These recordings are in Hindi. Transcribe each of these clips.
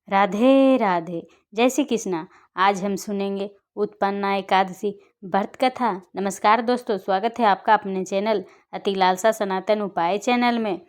राधे राधे। जय श्री कृष्णा। आज हम सुनेंगे उत्पन्ना एकादशी व्रत कथा। नमस्कार दोस्तों, स्वागत है आपका अपने चैनल अति लालसा सनातन उपाय चैनल में।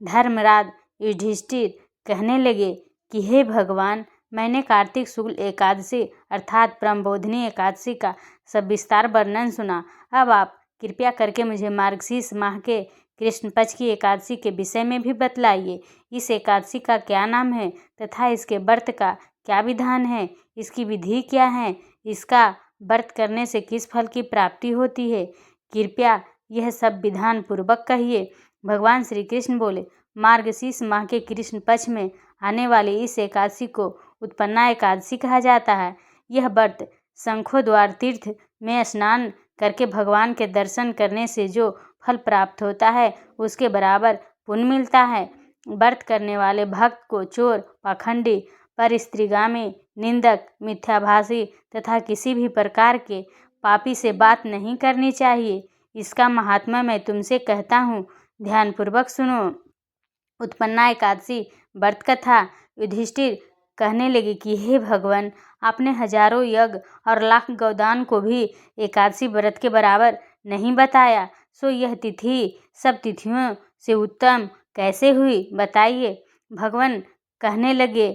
धर्मराज युधिष्ठिर कहने लगे कि हे भगवान, मैंने कार्तिक शुक्ल एकादशी अर्थात ब्रह्मबोधिनी एकादशी का सब विस्तार वर्णन सुना। अब आप कृपया करके मुझे मार्गशीर्ष माह के कृष्ण पक्ष की एकादशी के विषय में भी बतलाइए। इस एकादशी का क्या नाम है तथा इसके व्रत का क्या विधान है, इसकी विधि क्या है, इसका व्रत करने से किस फल की प्राप्ति होती है, कृपया यह सब विधान पूर्वक कहिए। भगवान श्री कृष्ण बोले, मार्गशीर्ष माह के कृष्ण पक्ष में आने वाली इस एकादशी को उत्पन्ना एकादशी कहा जाता है। यह व्रत शंखोद्वार तीर्थ में स्नान करके भगवान के दर्शन करने से जो फल प्राप्त होता है उसके बराबर पुण्य मिलता है। व्रत करने वाले भक्त को चोर, पाखंडी, परस्त्रीगामी, निंदक, मिथ्याभाषी तथा किसी भी प्रकार के पापी से बात नहीं करनी चाहिए। इसका महात्मा मैं तुमसे कहता हूँ, ध्यानपूर्वक सुनो। उत्पन्ना एकादशी व्रत कथा। युधिष्ठिर कहने लगे कि हे भगवान, आपने हजारों यज्ञ और लाख गौदान को भी एकादशी व्रत के बराबर नहीं बताया, सो यह तिथि सब तिथियों से उत्तम कैसे हुई, बताइए। भगवान कहने लगे,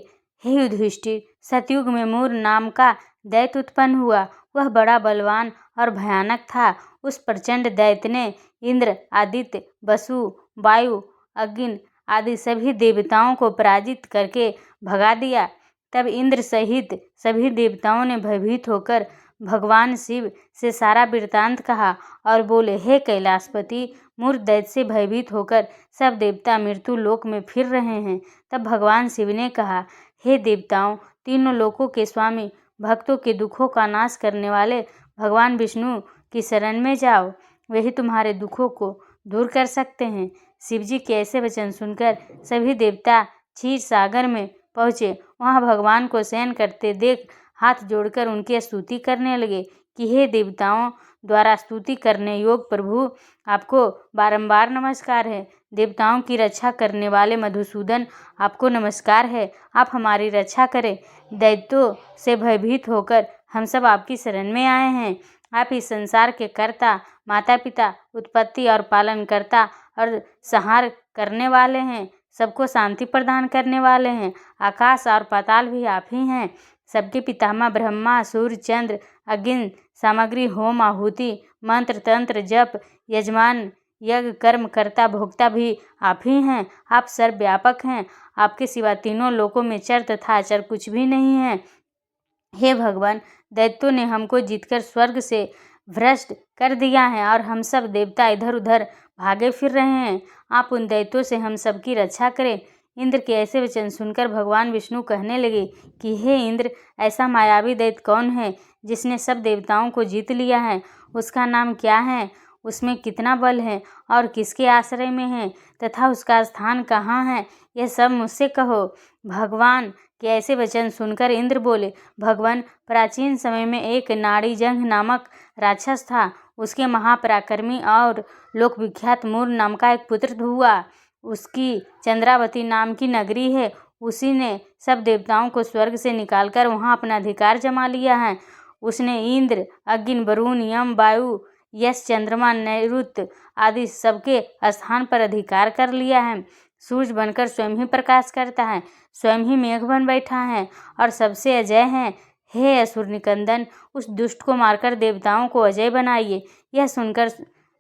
हे युधिष्ठिर, सतयुग में मूर नाम का दैत्य उत्पन्न हुआ। वह बड़ा बलवान और भयानक था। उस प्रचंड दैत्य ने इंद्र, आदित्य, वसु, वायु, अग्नि आदि सभी देवताओं को पराजित करके भगा दिया। तब इंद्र सहित सभी देवताओं ने भयभीत होकर भगवान शिव से सारा वृत्तांत कहा और बोले, हे कैलाशपति, मूर दैत्य से भयभीत होकर सब देवता मृत्यु लोक में फिर रहे हैं। तब भगवान शिव ने कहा, हे देवताओं, तीनों लोकों के स्वामी, भक्तों के दुखों का नाश करने वाले भगवान विष्णु की शरण में जाओ, वही तुम्हारे दुखों को दूर कर सकते हैं। शिव जी के ऐसे वचन सुनकर सभी देवता क्षीर सागर में पहुँचे। वहाँ भगवान को शयन करते देख हाथ जोड़कर उनकी स्तुति करने लगे कि हे देवताओं द्वारा स्तुति करने योग प्रभु, आपको बारंबार नमस्कार है। देवताओं की रक्षा करने वाले मधुसूदन, आपको नमस्कार है। आप हमारी रक्षा करें। दैत्यों से भयभीत होकर हम सब आपकी शरण में आए हैं। आप इस संसार के कर्ता, माता पिता, उत्पत्ति और पालन करता और संहार करने वाले हैं। सबको शांति प्रदान करने वाले हैं। आकाश और पाताल भी आप ही हैं। सबके पितामह ब्रह्मा, सूर्य, चंद्र, अग्नि, सामग्री, होम, आहुति, मंत्र, तंत्र, जप, यजमान, यज्ञ, कर्म, कर्ता, भोक्ता भी आप ही हैं। आप सर्वव्यापक हैं। आपके सिवा तीनों लोकों में चर तथा अचर कुछ भी नहीं है। हे भगवान, दैत्यों ने हमको जीतकर स्वर्ग से भ्रष्ट कर दिया है और हम सब देवता इधर उधर भागे फिर रहे हैं। आप उन दैत्यों से हम सब की रक्षा करें। इंद्र के ऐसे वचन सुनकर भगवान विष्णु कहने लगे कि हे इंद्र, ऐसा मायावी दैत्य कौन है जिसने सब देवताओं को जीत लिया है? उसका नाम क्या है? उसमें कितना बल है और किसके आश्रय में है तथा उसका स्थान कहाँ है? यह सब मुझसे कहो। भगवान के ऐसे वचन सुनकर इंद्र बोले, भगवान, प्राचीन समय में एक नाड़ीजंघ नामक राक्षस था। उसके महापराक्रमी और लोक विख्यात मूर नाम का एक पुत्र हुआ। उसकी चंद्रावती नाम की नगरी है। उसी ने सब देवताओं को स्वर्ग से निकालकर वहां अपना अधिकार जमा लिया है। उसने इंद्र, अग्नि, वरुण, यम, वायु, यश, चंद्रमा, नैऋत्य आदि सबके स्थान पर अधिकार कर लिया है। सूर्य बनकर स्वयं ही प्रकाश करता है, स्वयं ही मेघ बन बैठा है और सबसे अजय है। हे असुर निकंदन, उस दुष्ट को मारकर देवताओं को अजय बनाइए।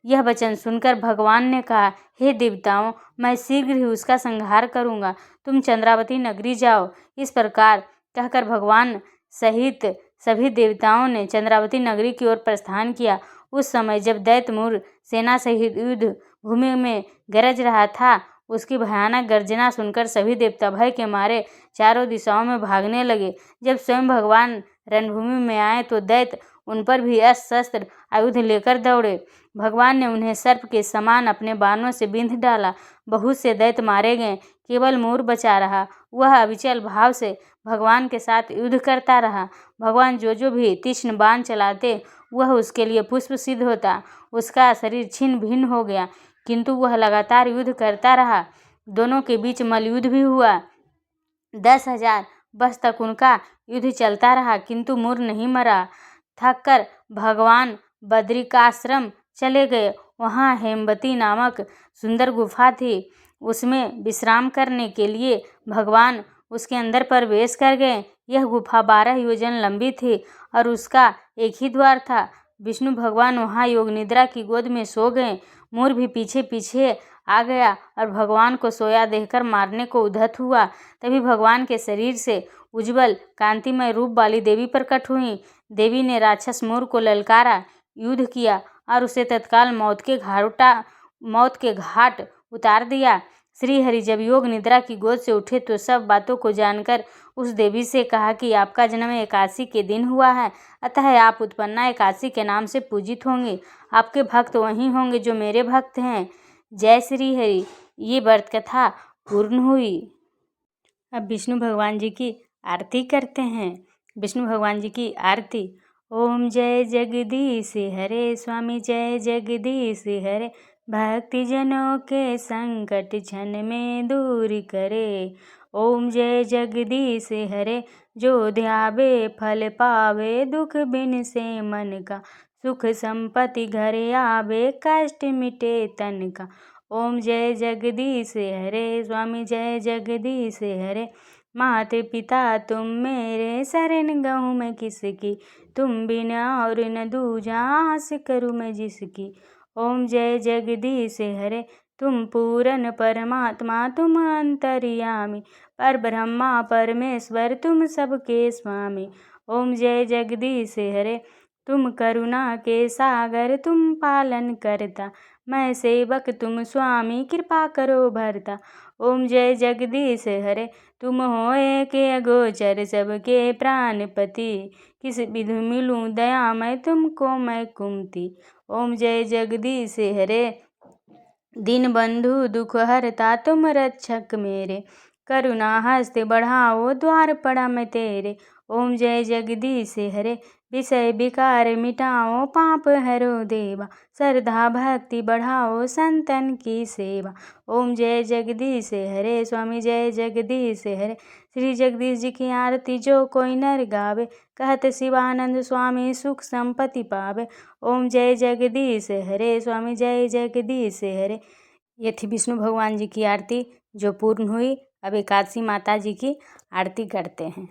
यह वचन सुनकर भगवान ने कहा, हे देवताओं, मैं शीघ्र ही उसका संहार करूंगा। तुम चंद्रावती नगरी जाओ। इस प्रकार कहकर भगवान सहित सभी देवताओं ने चंद्रावती नगरी की ओर प्रस्थान किया। उस समय जब दैत्य मूर सेना सहित युद्ध भूमि में गरज रहा था, उसकी भयानक गर्जना सुनकर सभी देवता भय के मारे चारों दिशाओं में भागने लगे। जब स्वयं भगवान रणभूमि में आए तो दैत्य उन पर भी अस्त्र शस्त्र आयुध लेकर दौड़े। भगवान ने उन्हें सर्प के समान अपने बाणों से बिंध डाला। बहुत से दैत्य मारे गए, केवल मूर बचा रहा। वह अविचल भाव से भगवान के साथ युद्ध करता रहा। भगवान जो भी तीक्ष्ण बाण चलाते वह उसके लिए पुष्प सिद्ध होता। उसका शरीर छिन्न भिन्न हो गया, किंतु वह लगातार युद्ध करता रहा। दोनों के बीच मल्लयुद्ध भी हुआ। 10,000 बस तक उनका युद्ध चलता रहा, किंतु मुर नहीं मरा। थक कर भगवान बद्रिकाश्रम चले गए। वहाँ हेमवती नामक सुंदर गुफा थी। उसमें विश्राम करने के लिए भगवान उसके अंदर प्रवेश कर गए। यह गुफा 12 योजन लंबी थी और उसका एक ही द्वार था। विष्णु भगवान वहाँ योग निद्रा की गोद में सो गए। मोर भी पीछे पीछे आ गया और भगवान को सोया देखकर मारने को उद्यत हुआ। तभी भगवान के शरीर से उज्जवल कांतिमय रूप वाली देवी प्रकट हुई। देवी ने राक्षस मोर को ललकारा, युद्ध किया और उसे तत्काल मौत के घाट उतार दिया। श्री हरि जब योग निद्रा की गोद से उठे तो सब बातों को जानकर उस देवी से कहा कि आपका जन्म एकादशी के दिन हुआ है, अतः आप उत्पन्ना एकादशी के नाम से पूजित होंगे। आपके भक्त वही होंगे जो मेरे भक्त हैं। जय श्री हरि। ये व्रत कथा पूर्ण हुई। अब विष्णु भगवान जी की आरती करते हैं। विष्णु भगवान जी की आरती। ओम जय जगदीश हरे स्वामी, जय जगदीश हरे, भक्ति जनों के संकट क्षण में दूर करे। ओम जय जगदीश हरे, जो ध्यावे फल पावे, दुख बिन से मन का, सुख संपत्ति घर आवे, कष्ट मिटे तन का। ओम जय जगदीश हरे स्वामी, जय जगदीश हरे, माते पिता तुम मेरे, शरण गहूँ मैं किसकी, तुम बिना और न दूजा, आस करूँ मैं जिसकी। ओम जय जगदीश हरे, तुम पूरन परमात्मा, तुम अंतर्यामी, पर ब्रह्मा परमेश्वर, तुम सबके स्वामी। ओम जय जगदीश हरे, तुम करुणा के सागर, तुम पालन करता, मैं सेवक तुम स्वामी, कृपा करो भरता। ओम जय जगदीश हरे, तुम होए के अगोचर, सबके प्राणपति, किस विधि मिलूं दया मैं तुमको मैं कुमति। ओम जय जगदीश हरे, दीन बंधु दुख हरता, तुम रक्षक मेरे, करुणा हस्त बढ़ाओ, द्वार पड़ा मैं तेरे। ओम जय जगदीश हरे, विषय विकार मिटाओ, पाप हरो देवा, श्रद्धा भक्ति बढ़ाओ, संतन की सेवा। ओम जय जगदीश हरे स्वामी, जय जगदीश हरे, श्री जगदीश जी की आरती जो कोई नर गावे, कहत शिवानंद स्वामी सुख संपत्ति पावे। ओम जय जगदीश हरे स्वामी, जय जगदीश हरे। ये थी विष्णु भगवान जी की आरती जो पूर्ण हुई। अब एकादशी माता जी की आरती करते हैं।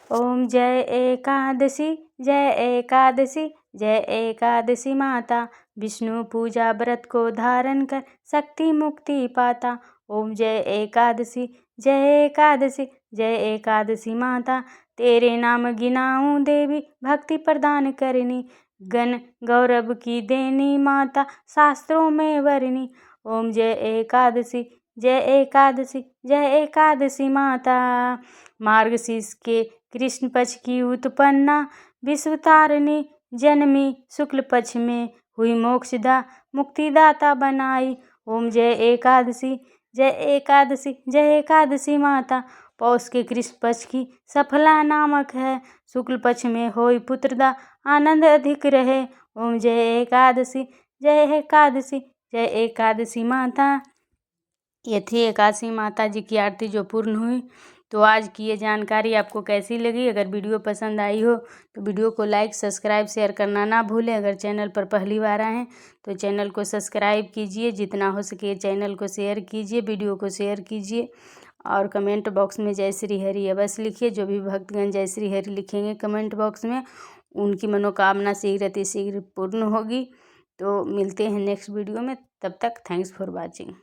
ओम जय एकादशी, जय एकादशी, जय एकादशी माता, विष्णु पूजा व्रत को धारण कर शक्ति मुक्ति पाता। ओम जय एकादशी, जय एकादशी, जय एकादशी माता, तेरे नाम गिनाऊं देवी, भक्ति प्रदान करनी, गण गौरव की देनी माता, शास्त्रों में वर्णी। ओम जय एकादशी, जय एकादशी, जय एकादशी माता, मार्गशीर्ष के कृष्ण पक्ष की उत्पन्ना, विश्वतारिणी जन्मी, शुक्ल पक्ष में हुई मोक्षदा, मुक्तिदाता बनाई। ओम जय एकादशी, जय एकादशी, जय एकादशी माता, पौष के कृष्ण पक्ष की सफला नामक है, शुक्ल पक्ष में होई पुत्रदा, आनंद अधिक रहे। ओम जय एकादशी, जय एकादशी, जय एकादशी माता। ये थी एकादशी माता जी की आरती जो पूर्ण हुई। तो आज की ये जानकारी आपको कैसी लगी? अगर वीडियो पसंद आई हो तो वीडियो को लाइक सब्सक्राइब शेयर करना ना भूलें। अगर चैनल पर पहली बार आए हैं तो चैनल को सब्सक्राइब कीजिए, जितना हो सके चैनल को शेयर कीजिए, वीडियो को शेयर कीजिए और कमेंट बॉक्स में जय श्री हरि अवश्य लिखिए। जो भी भक्तगण जय श्री हरि लिखेंगे कमेंट बॉक्स में, उनकी मनोकामना शीघ्र अतिशीघ्र पूर्ण होगी। तो मिलते हैं नेक्स्ट वीडियो में, तब तक थैंक्स फॉर वॉचिंग।